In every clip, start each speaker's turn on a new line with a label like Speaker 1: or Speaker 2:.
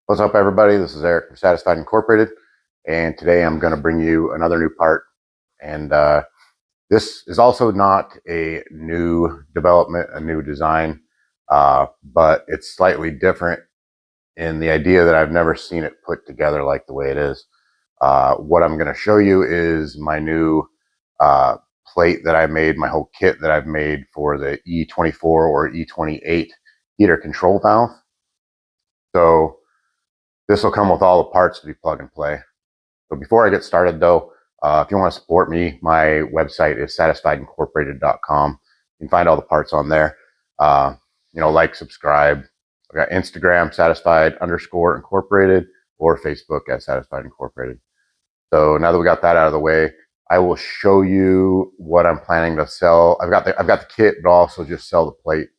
Speaker 1: What's up, everybody? This is Eric from Satisfied Incorporated, and today I'm going to bring you another new part. And this is also not a new development, a new design, but it's slightly different in the idea that I've never seen it put together like the way it is. What I'm going to show you is my new plate that I made, my whole kit that I've made for the E24 or E28 heater control valve. So this will come with all the parts to be plug and play. So before I get started though, if you want to support me, my website is satisfiedincorporated.com. You can find all the parts on there. Like, subscribe. I've got Instagram, satisfied_incorporated, or Facebook at Satisfied Incorporated. So now that we got that out of the way, I will show you what I'm planning to sell. I've got the kit, but also just sell the plate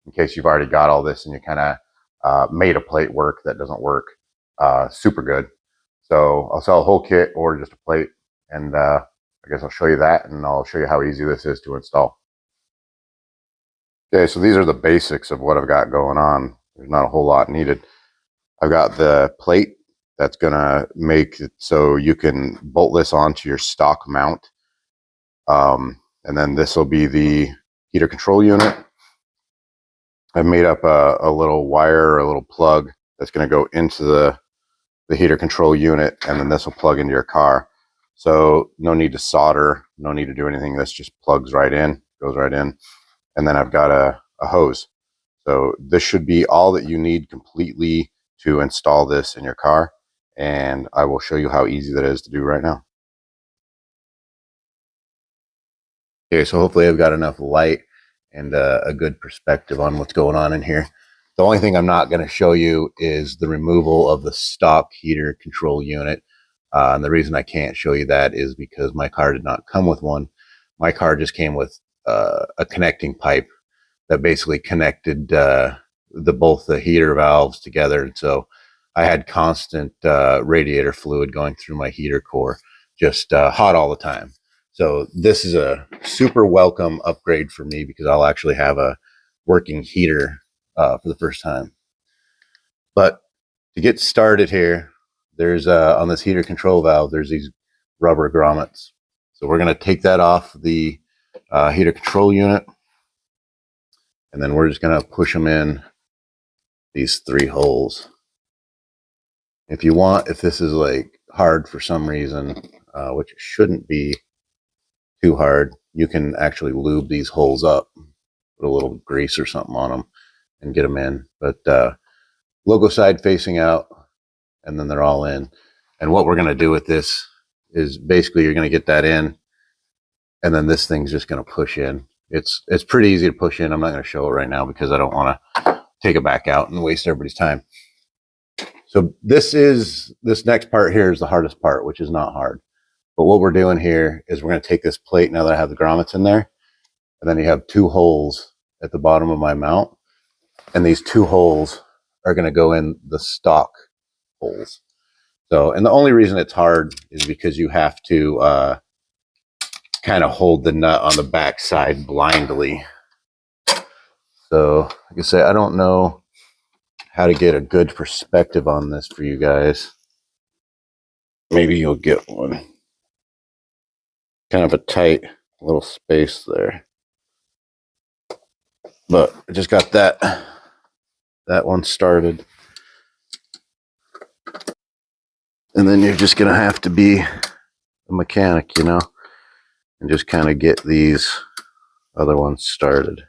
Speaker 1: in case you've already got all this and you kind of made a plate work that doesn't work super good. So I'll sell a whole kit or just a plate, and I guess I'll show you that, and I'll show you how easy this is to install. Okay, so these are the basics of what I've got going on. There's not a whole lot needed. I've got the plate that's gonna make it so you can bolt this onto your stock mount, and then this will be the heater control unit. I've made up a little wire, a little plug that's going to go into the heater control unit, and then this will plug into your car. So no need to solder, no need to do anything. This just plugs right in, goes right in. And then I've got a hose. So this should be all that you need completely to install this in your car. And I will show you how easy that is to do right now. Okay, so hopefully I've got enough light and a good perspective on what's going on in here. The only thing I'm not going to show you is the removal of the stock heater control unit. And the reason I can't show you that is because my car did not come with one. My car just came with a connecting pipe that basically connected both the heater valves together. And so I had constant radiator fluid going through my heater core, just hot all the time. So this is a super welcome upgrade for me because I'll actually have a working heater for the first time. But to get started here, there's on this heater control valve, there's these rubber grommets. So we're going to take that off the heater control unit, and then we're just going to push them in these 3 holes. If you want, if this is like hard for some reason, which it shouldn't be too hard, you can actually lube these holes up, put a little grease or something on them and get them in. But logo side facing out, and then they're all in. And what we're going to do with this is basically you're going to get that in, and then this thing's just going to push in. It's pretty easy to push in. I'm not going to show it right now because I don't want to take it back out and waste everybody's time. So this next part here is the hardest part, which is not hard. But what we're doing here is we're going to take this plate, now that I have the grommets in there, and then you have 2 holes at the bottom of my mount, and these 2 holes are going to go in the stock holes. So, and the only reason it's hard is because you have to kind of hold the nut on the back side blindly. So, like I say, I don't know how to get a good perspective on this for you guys. Maybe you'll get one. Kind of a tight little space there. But I just got that one started. And then you're just going to have to be a mechanic, and just kind of get these other ones started.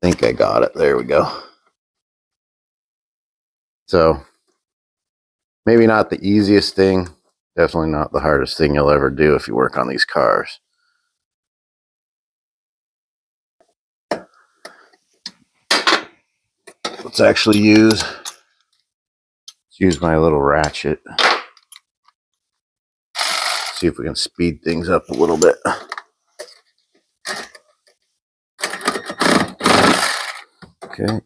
Speaker 1: I think I got it. There we go. So maybe not the easiest thing, definitely not the hardest thing you'll ever do if you work on these cars. Let's actually use my little ratchet. See if we can speed things up a little bit. Okay.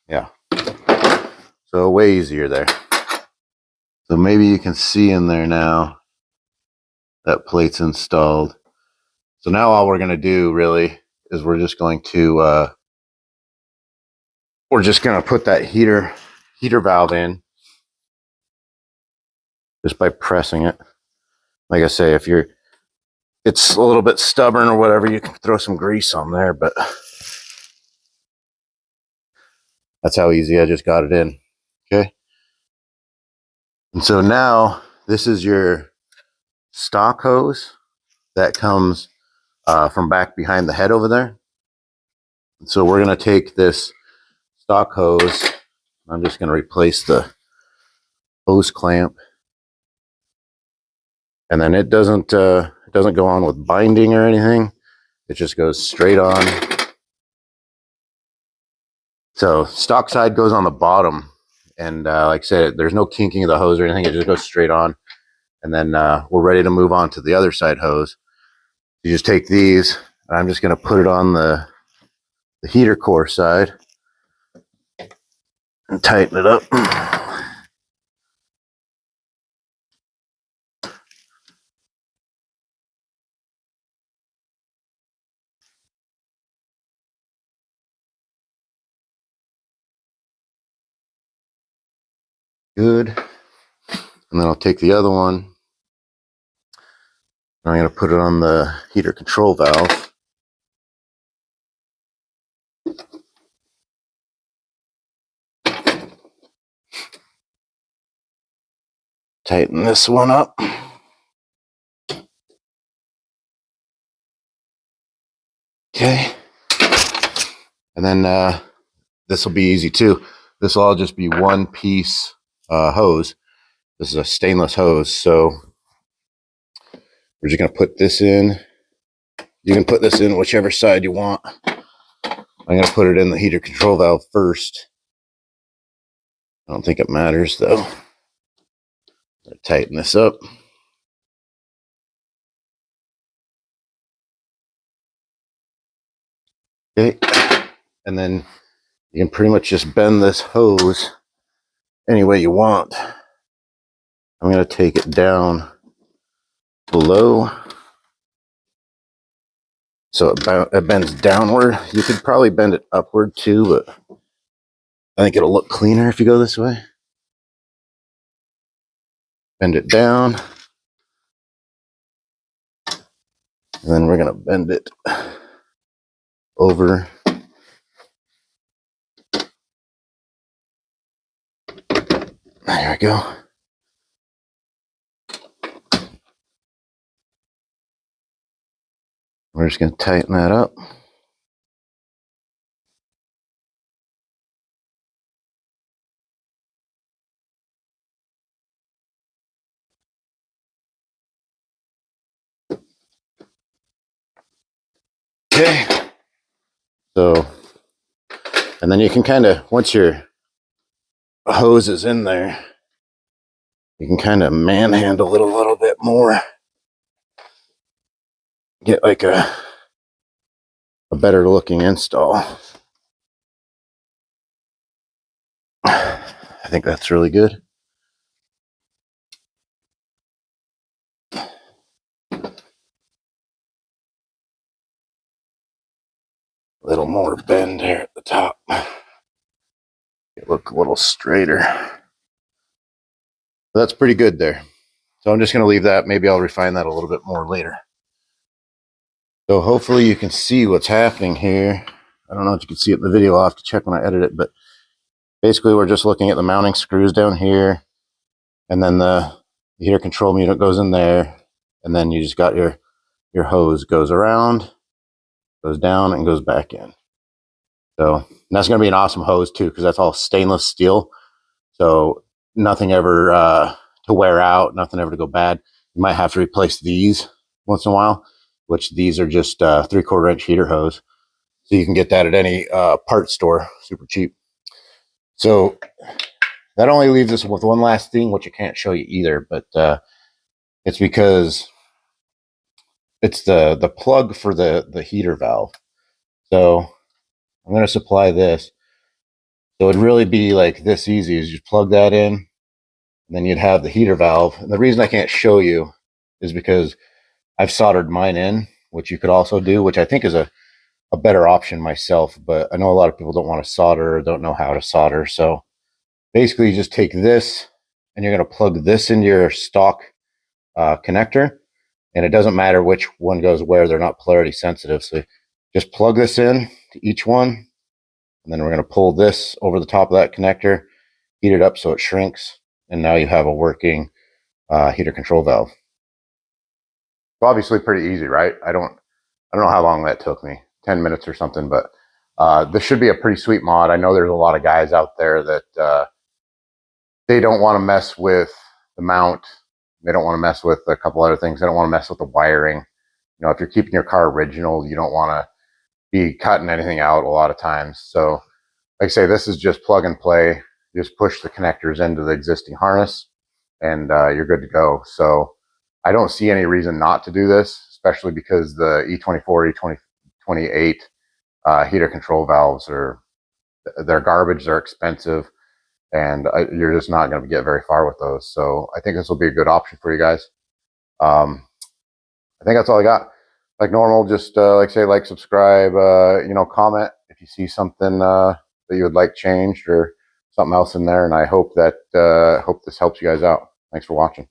Speaker 1: Yeah. So way easier there. So maybe you can see in there now that plate's installed. So now all we're going to do really is we're just going to we're just going to put that heater valve in just by pressing it. Like I say, if it's a little bit stubborn or whatever, you can throw some grease on there, but that's how easy I just got it in. Okay. And so now this is your stock hose that comes from back behind the head over there. And so we're going to take this stock hose. I'm just going to replace the hose clamp. And then it doesn't go on with binding or anything. It just goes straight on. So stock side goes on the bottom. And like I said, there's no kinking of the hose or anything. It just goes straight on. And then we're ready to move on to the other side hose. You just take these, and I'm just going to put it on the heater core side and tighten it up. Good. And then I'll take the other one. I'm going to put it on the heater control valve. Tighten this one up. Okay. And then this will be easy too. This will all just be one piece hose. This is a stainless hose, so we're just going to put this in. You can put this in whichever side you want. I'm going to put it in the heater control valve first. I don't think it matters though. Tighten this up. Okay. And then you can pretty much just bend this hose any way you want. I'm going to take it down below so it bends downward. You could probably bend it upward too, but I think it'll look cleaner if you go this way. Bend it down. And then we're going to bend it over. There we go. We're just going to tighten that up. Okay. So, and then you can kind of, once your hose is in there, you can kind of manhandle it a little bit more. Get like a better looking install. I think that's really good. A little more bend here at the top. It look a little straighter. That's pretty good there. So I'm just going to leave that. Maybe I'll refine that a little bit more later. So hopefully you can see what's happening here. I don't know if you can see it in the video. I'll have to check when I edit it, but basically we're just looking at the mounting screws down here, and then the heater control unit goes in there, and then you just got your hose goes around, goes down, and goes back in. So that's going to be an awesome hose too, because that's all stainless steel. So nothing ever to wear out, nothing ever to go bad. You might have to replace these once in a while, which these are just 3/4 inch heater hose. So you can get that at any parts store, super cheap. So that only leaves us with one last thing, which I can't show you either, but it's because it's the plug for the heater valve. So I'm going to supply this. So it'd really be like this easy, is you plug that in, and then you'd have the heater valve. And the reason I can't show you is because I've soldered mine in, which you could also do, which I think is a a better option myself, but I know a lot of people don't want to solder or don't know how to solder. So basically you just take this and you're going to plug this into your stock connector, and it doesn't matter which one goes where. They're not polarity sensitive. So just plug this in to each one, and then we're going to pull this over the top of that connector, heat it up so it shrinks, and now you have a working heater control valve. Obviously pretty easy, right? I don't know how long that took me, 10 minutes or something, but this should be a pretty sweet mod. I know there's a lot of guys out there that they don't want to mess with the mount. They don't want to mess with a couple other things. They don't want to mess with the wiring. You know, if you're keeping your car original, you don't want to be cutting anything out a lot of times. So like I say, this is just plug and play. You just push the connectors into the existing harness and you're good to go. So I don't see any reason not to do this, especially because the E24, E28 heater control valves they're garbage, they're expensive, and you're just not going to get very far with those. So I think this will be a good option for you guys. I think that's all I got. Like normal, just like say, like, subscribe, you know, comment if you see something that you would like changed or something else in there. And I hope that hope this helps you guys out. Thanks for watching.